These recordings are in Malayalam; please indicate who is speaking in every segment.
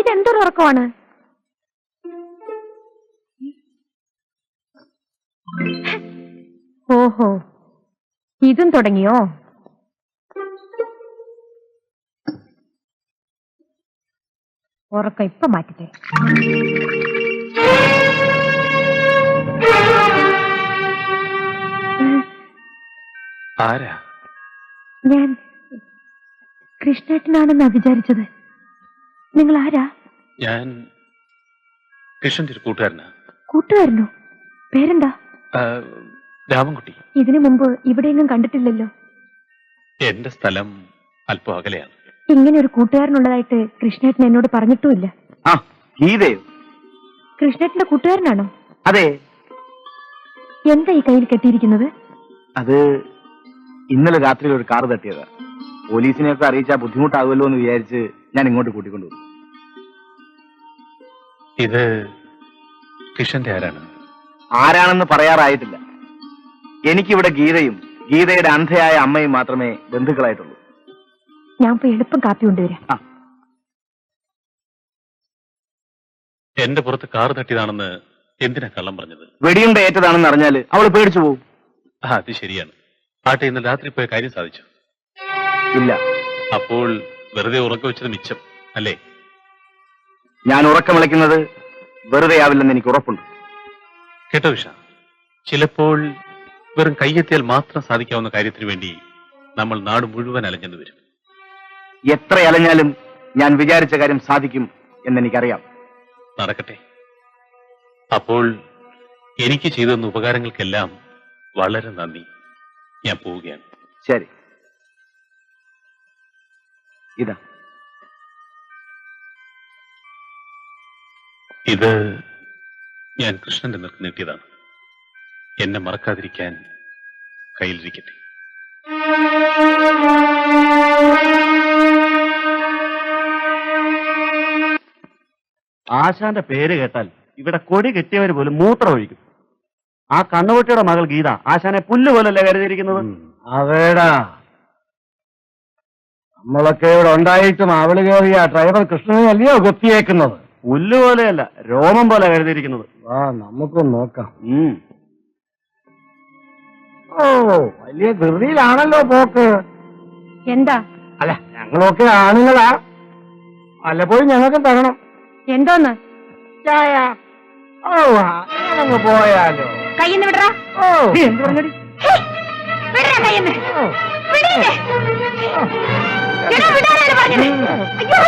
Speaker 1: ഇതെന്തൊരു ഉറക്കമാണ്? ഓഹോ, ഇതും തുടങ്ങിയോ? ഉറക്കം ഇപ്പൊ മാറ്റിട്ടെ.
Speaker 2: ആരാ?
Speaker 1: ഞാൻ കൃഷ്ണേട്ടനാണെന്നാ വിചാരിച്ചത്. നിങ്ങൾ ആരാ?
Speaker 2: ഞാൻ കൃഷ്ണന്റെ ഒരു കൂട്ടുകാരനാ.
Speaker 1: കൂട്ടുകാരനോ? പേരെന്താ?
Speaker 2: രാമൻകുട്ടി.
Speaker 1: ഇതിനു മുമ്പ് ഇവിടെയെങ്ങും കണ്ടിട്ടില്ലല്ലോ.
Speaker 2: എന്റെ സ്ഥലം അല്പം അകലെയാണ്.
Speaker 1: ഇങ്ങനെ ഒരു കൂട്ടുകാരനുള്ളതായിട്ട് കൃഷ്ണേട്ടൻ എന്നോട് പറഞ്ഞിട്ടുമില്ല. കൃഷ്ണേട്ടന്റെ കൂട്ടുകാരനാണോ?
Speaker 3: അതെ.
Speaker 1: എന്താ ഈ കയ്യിൽ കെട്ടിയിരിക്കുന്നത്?
Speaker 3: അത് ഇന്നലെ രാത്രി ഒരു കാർ തട്ടിയതാ. പോലീസിനെയൊക്കെ അറിയിച്ചാൽ ബുദ്ധിമുട്ടാകുമല്ലോ എന്ന് വിചാരിച്ച് ഞാൻ ഇങ്ങോട്ട് കൂട്ടിക്കൊണ്ടുവന്നു.
Speaker 2: ഇത് കൃഷ്ണന്റെ ആരാണ്?
Speaker 3: ആരാണെന്ന് പറയാറായിട്ടില്ല. എനിക്കിവിടെ ഗീതയും ഗീതയുടെ അന്ധയായ അമ്മയും മാത്രമേ ബന്ധുക്കളായിട്ടുള്ളൂ.
Speaker 1: ഞാൻ പോയി എളുപ്പം കാപ്പി കൊണ്ടുവരാം.
Speaker 2: എന്റെ പുറത്ത് കാർ തട്ടിയതാണെന്ന് എന്തിനാ കള്ളം പറഞ്ഞത്?
Speaker 3: വെടിയുണ്ട ഏറ്റതാണെന്ന് അറിഞ്ഞാല് അവള് പേടിച്ചു പോവും.
Speaker 2: അത് ശരിയാണ്. ആട്ടെ, ഇന്നലെ രാത്രി പോയ കാര്യം സാധിച്ചു?
Speaker 3: ഇല്ല.
Speaker 2: അപ്പോൾ വെറുതെ ഉറക്കം വെച്ചത് മിച്ചം അല്ലേ?
Speaker 3: ഞാൻ ഉറക്കം വിളിക്കുന്നത് വെറുതെ ആവില്ലെന്ന് എനിക്ക് ഉറപ്പുണ്ട്.
Speaker 2: കേട്ടോ വിഷ, ചിലപ്പോൾ വെറും കയ്യെത്തിയാൽ മാത്രം സാധിക്കാവുന്ന കാര്യത്തിന് വേണ്ടി നമ്മൾ നാട് മുഴുവൻ അലഞ്ഞെന്ന് വരും.
Speaker 3: എത്ര അലഞ്ഞാലും ഞാൻ വിചാരിച്ച കാര്യം സാധിക്കും എന്നെനിക്കറിയാം.
Speaker 2: നടക്കട്ടെ. അപ്പോൾ എനിക്ക് ചെയ്തുതന്ന ഉപകാരങ്ങൾക്കെല്ലാം വളരെ നന്ദി. ഞാൻ പോവുകയാണ്.
Speaker 3: ശരി. ഇതാ.
Speaker 2: ഇത് ഞാൻ കൃഷ്ണന്റെ നിർക്ക് നീട്ടിയതാണ്. എന്നെ മറക്കാതിരിക്കാൻ കയ്യിലിരിക്കട്ടെ.
Speaker 4: ആശാന്റെ പേര് കേട്ടാൽ ഇവിടെ കൊടി കെട്ടിയവർ പോലും മൂത്രം ഒഴിക്കും. ആ കണ്ണുകുട്ടിയുടെ മകൾ ഗീത ആശാനെ പുല്ലുപോലല്ലേ കരുതിയിരിക്കുന്നത്?
Speaker 5: അതേടാ, നമ്മളൊക്കെ ഇവിടെ ഉണ്ടായിട്ടും അവള് കയറിയ ഡ്രൈവർ കൃഷ്ണനെ അല്ലയോ കൊത്തിയേക്കുന്നത്?
Speaker 4: പുല്ലുപോലെയല്ല, രോമം പോലെ കരുതിയിരിക്കുന്നത്.
Speaker 5: ആ, നമുക്കൊന്ന് നോക്കാം. ഓ, വലിയ ധൃതിയിലാണല്ലോ പോക്ക്.
Speaker 1: എന്താ?
Speaker 5: അല്ല, ഞങ്ങളൊക്കെ ആണുങ്ങളാ, വല്ലപ്പോഴും ഞങ്ങൾക്ക് തരണം.
Speaker 1: എന്തോന്ന്?
Speaker 5: ചായ. ഓ, അങ്ങ് പോയാലോ?
Speaker 1: കയ്യിന്ന് വിടറാ.
Speaker 5: ഓ, എന്ത് പറഞ്ഞടി?
Speaker 1: വിടറാ കയ്യിന്ന്.
Speaker 5: ഓ.
Speaker 1: വിടില്ലേ? എടാ, വിടാനാണ് പറഞ്ഞത്. അയ്യോ.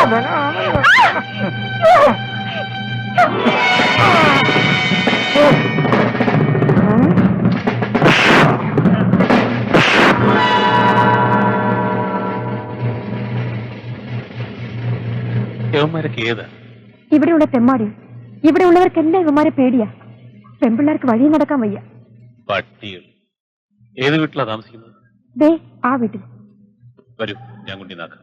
Speaker 2: യവന്മാരൊക്കെ ഏതാ?
Speaker 1: ഇവിടെയുള്ള തെമ്മാടി. ഇവിടെ ഉള്ളവർക്കെല്ലാം ഇവന്മാരെ പേടിയാ. പെൺപിള്ളേർക്ക് വഴി നടക്കാൻ വയ്യ.
Speaker 2: പട്ടികൾ. ഏത് വീട്ടിലാ താമസിക്കുന്നത്?
Speaker 1: ദേ ആ വീട്ടിൽ.
Speaker 2: വരൂ, ഞാൻ കൊണ്ടിനാക്കാം.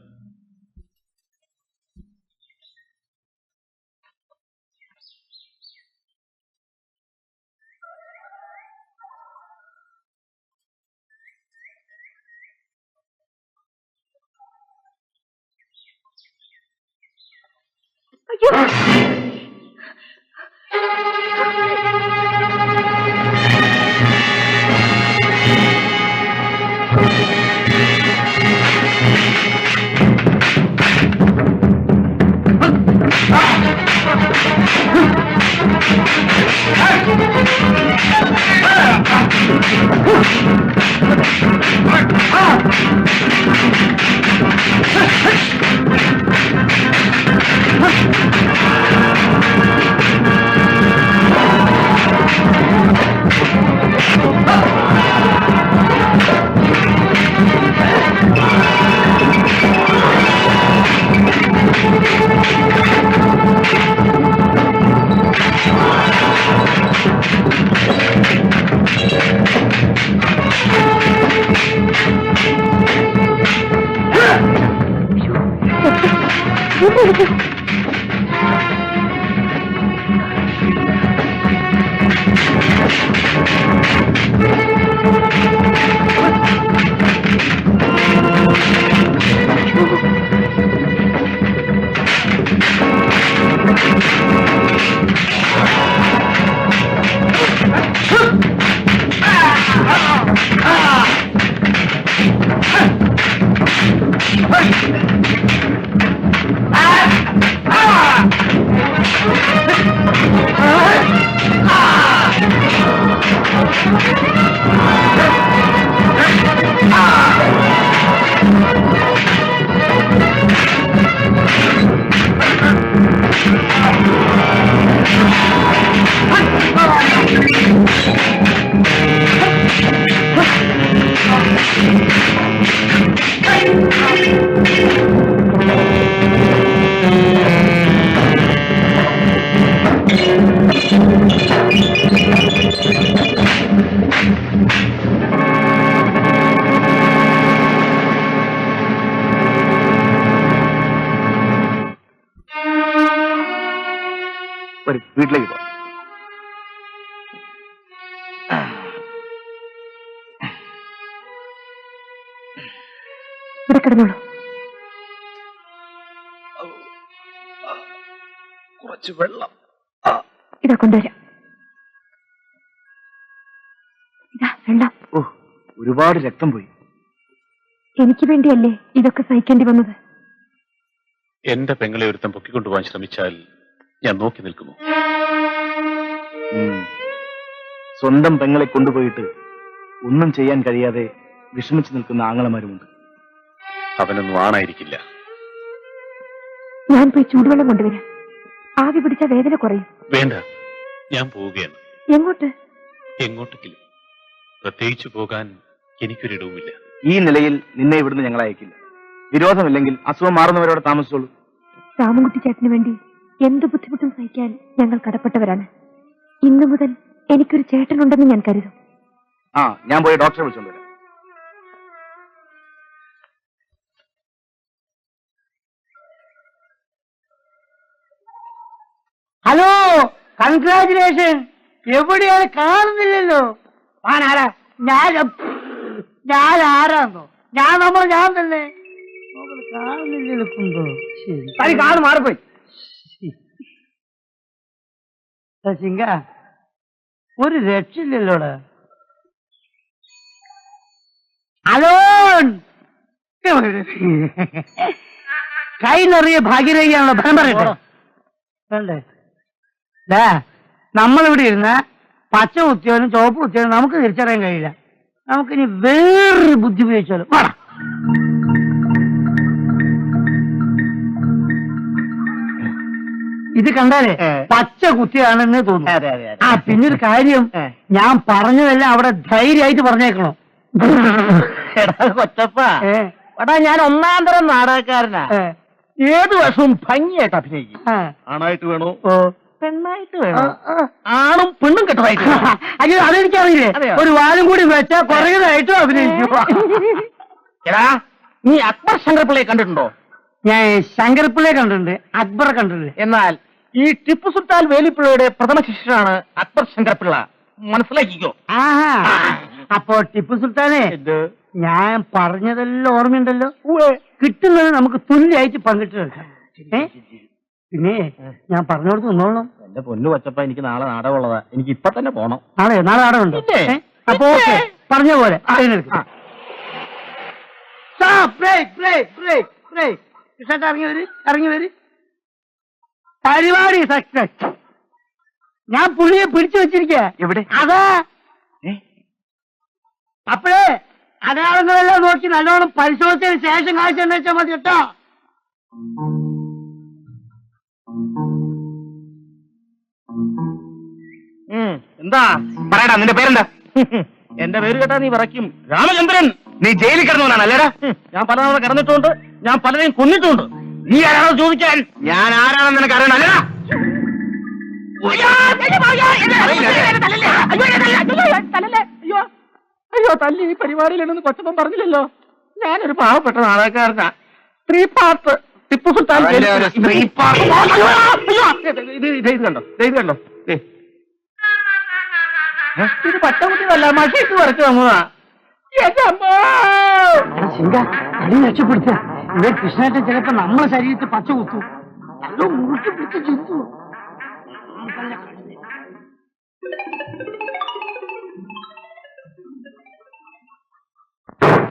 Speaker 1: അയ്യോ.
Speaker 3: വരും, വീട്ടിലേക്ക് പോ.
Speaker 1: ഇവിടെ കിടന്നോളൂ.
Speaker 3: കുറച്ച് വെള്ളം.
Speaker 1: ഇതാ കൊണ്ടുവരാം. ഇതാ വെള്ളം.
Speaker 3: ഓ, ഒരുപാട് രക്തം പോയി.
Speaker 1: എനിക്ക് വേണ്ടിയല്ലേ ഇതൊക്കെ സഹിക്കേണ്ടി വന്നത്?
Speaker 2: എന്റെ പെങ്ങളെ ഒരുത്തം പൊക്കിക്കൊണ്ടുപോകാൻ ശ്രമിച്ചാൽ ഞാൻ നോക്കി നിൽക്കുന്നു.
Speaker 3: സ്വന്തം പെങ്ങളെ കൊണ്ടുപോയിട്ട് ഒന്നും ചെയ്യാൻ കഴിയാതെ വിഷമിച്ചു നിൽക്കുന്ന ആങ്ങളമാരുമുണ്ട്.
Speaker 2: അവനൊന്നും ആണായിരിക്കില്ല.
Speaker 1: ഞാൻ പോയി ചൂടുവെള്ളം കൊണ്ടുവരാം. ആവി പിടിച്ച വേദന കുറയും.
Speaker 2: വേണ്ട, ഞാൻ പോവുകയാണ്.
Speaker 1: എങ്ങോട്ട്?
Speaker 2: എങ്ങോട്ടെങ്കിലും. പ്രത്യേകിച്ച് പോകാൻ എനിക്കൊരിടവുമില്ല.
Speaker 3: ഈ നിലയിൽ നിന്നെ ഇവിടുന്ന് ഞങ്ങൾ അയക്കില്ല. വിരോധമില്ലെങ്കിൽ അസുഖം മാറുന്നവരോട് താമസിച്ചോളൂ.
Speaker 1: രാമൻകുട്ടി ചേട്ടന് വേണ്ടി എന്ത് ബുദ്ധിമുട്ടും സഹിക്കാൻ ഞങ്ങൾ കടപ്പെട്ടവരാണ്. ഇന്നു മുതൽ എനിക്കൊരു ചേട്ടനുണ്ടെന്ന് ഞാൻ കരുതും.
Speaker 3: ആ, ഞാൻ പോയി ഡോക്ടറെ വിളിച്ചോണ്ട് വരാം.
Speaker 6: Hello, congratulation. എവിടെയാണ്? കാണുന്നില്ലല്ലോ. ആരാ? ഞാൻ ആരാന്നോ? ഞാൻ തന്നെ. കാണുന്നില്ലല്ലോ. ശരി, കാറ് മാറിപ്പോയി. സിംഗ, ഒരു രക്ഷയില്ലല്ലോടാ. ഹലോ, കൈ നിറയെ ഭാഗ്യരേഖയാണല്ലോ. ഫലം പറയട്ടെ. നമ്മളിവിടെ ഇരുന്ന പച്ച കുത്തിയവനും ചുവപ്പ് കുത്തിയവനും നമുക്ക് തിരിച്ചറിയാൻ കഴിയില്ല. നമുക്കിനി വേറൊരു ബുദ്ധി ഉപയോഗിച്ചാലും വേണം. ഇത് കണ്ടാലേ പച്ച കുത്തിയാണെന്ന് തോന്നുന്നു. ആ, പിന്നൊരു കാര്യം, ഞാൻ പറഞ്ഞതെല്ലാം അവിടെ ധൈര്യമായിട്ട് പറഞ്ഞേക്കണോ.
Speaker 5: കൊച്ചപ്പാ, എടാ ഞാൻ ഒന്നാം തരം നാടകക്കാരനാ. ഏത് വർഷവും ഭംഗിയായിട്ട് അഭിനയിക്കും. ആണായിട്ട് വേണോ പെണ്ണായിട്ട് വേണോ? ആണും പെണ്ണും കെട്ടതായിട്ട്.
Speaker 6: അയ്യോ, അതെനിക്കറിയില്ലേ. ഒരു വാലും കൂടി വെച്ചാ കുറേതായിട്ടും അഭിനയിക്കും.
Speaker 5: എടാ, നീ അക്ബർ ശങ്കർപിള്ളയെ കണ്ടിട്ടുണ്ടോ?
Speaker 6: ഞാൻ ശങ്കർപിള്ളയെ കണ്ടിട്ടുണ്ട്, അക്ബറെ കണ്ടിട്ടുണ്ട്.
Speaker 5: എന്നാൽ ഈ ടിപ്പു സുൽത്താൻ വേലിപ്പിള്ളയുടെ പ്രഥമ ശിഷ്യനാണ് അക്ബർ ശങ്കർപിള്ള. മനസ്സിലാക്കിക്കോ.
Speaker 6: ആഹാ, അപ്പോ ടിപ്പു സുൽത്താനെ ഞാൻ പറഞ്ഞതെല്ലാം ഓർമ്മയുണ്ടല്ലോ. കിട്ടുന്നത് നമുക്ക് തുല്യായിട്ട് പങ്കിട്ട് വെക്കാം. പിന്നെ ഞാൻ പറഞ്ഞോടത്ത് നിന്നോളണം.
Speaker 5: എന്റെ പൊന്നു കൊച്ചപ്പ, എനിക്ക് നാളെ നാടകമുള്ളതാ. എനിക്ക് ഇപ്പൊ തന്നെ പോണം.
Speaker 6: നാളെ നാടകമുണ്ടോ? അപ്പൊ ഓക്കെ, പറഞ്ഞ പോലെ ഇറങ്ങി വരും. പരിപാടി സക്സസ്. ഞാൻ പുള്ളിയെ പിടിച്ചു വെച്ചിരിക്കുക.
Speaker 3: എവിടെ?
Speaker 6: അതാ. അപ്പോഴേ അടയാളങ്ങളെല്ലാം നോക്കി നല്ലോണം പരിശോധിച്ചതിന് ശേഷം കാഴ്ച വെച്ചാൽ മതി കേട്ടോ.
Speaker 5: എന്താ പറയടാ, നിന്റെ പേരെന്താ? എന്റെ പേര് കേട്ടാ നീ പറയ്ക്കും. രാമചന്ദ്രൻ.
Speaker 3: നീ ജയിലിൽ കിടന്നവനാണ് അല്ലേടാ?
Speaker 5: ഞാൻ പലതവണ കിടന്നിട്ടുണ്ട്, ഞാൻ പലരെയും കൊന്നിട്ടുണ്ട്.
Speaker 3: നീ ആരാണോ ചോദിക്കാൻ? ഞാൻ ആരാണെന്ന് നിനക്ക് അറിയണം അല്ലേടാ?
Speaker 5: അയ്യോ, തല്ലി ഈ പരിപാടിയിലുണ്ടെന്ന് കൊച്ചപ്പൻ പറഞ്ഞില്ലല്ലോ. ഞാനൊരു പാവപ്പെട്ട നാടകക്കാരനാ. 3 പാർട്ട് ടിപ്പു സുൽത്താൻ.
Speaker 3: ഇത്
Speaker 5: കണ്ടോ, ഇത് കണ്ടോ. ഇത് പച്ചകുട്ടിയല്ല, മഷിട്ട് വരച്ചു തന്നതാ.
Speaker 6: ശിങ്ക, അടി രക്ഷപ്പെടുത്തുക. ഇവർ കൃഷ്ണേട്ടൻ ചിലപ്പോ നമ്മളെ ശരീരത്തിൽ പച്ച കുത്തു. നല്ല മുറുക്കി പിടിച്ച് ചിന്തു.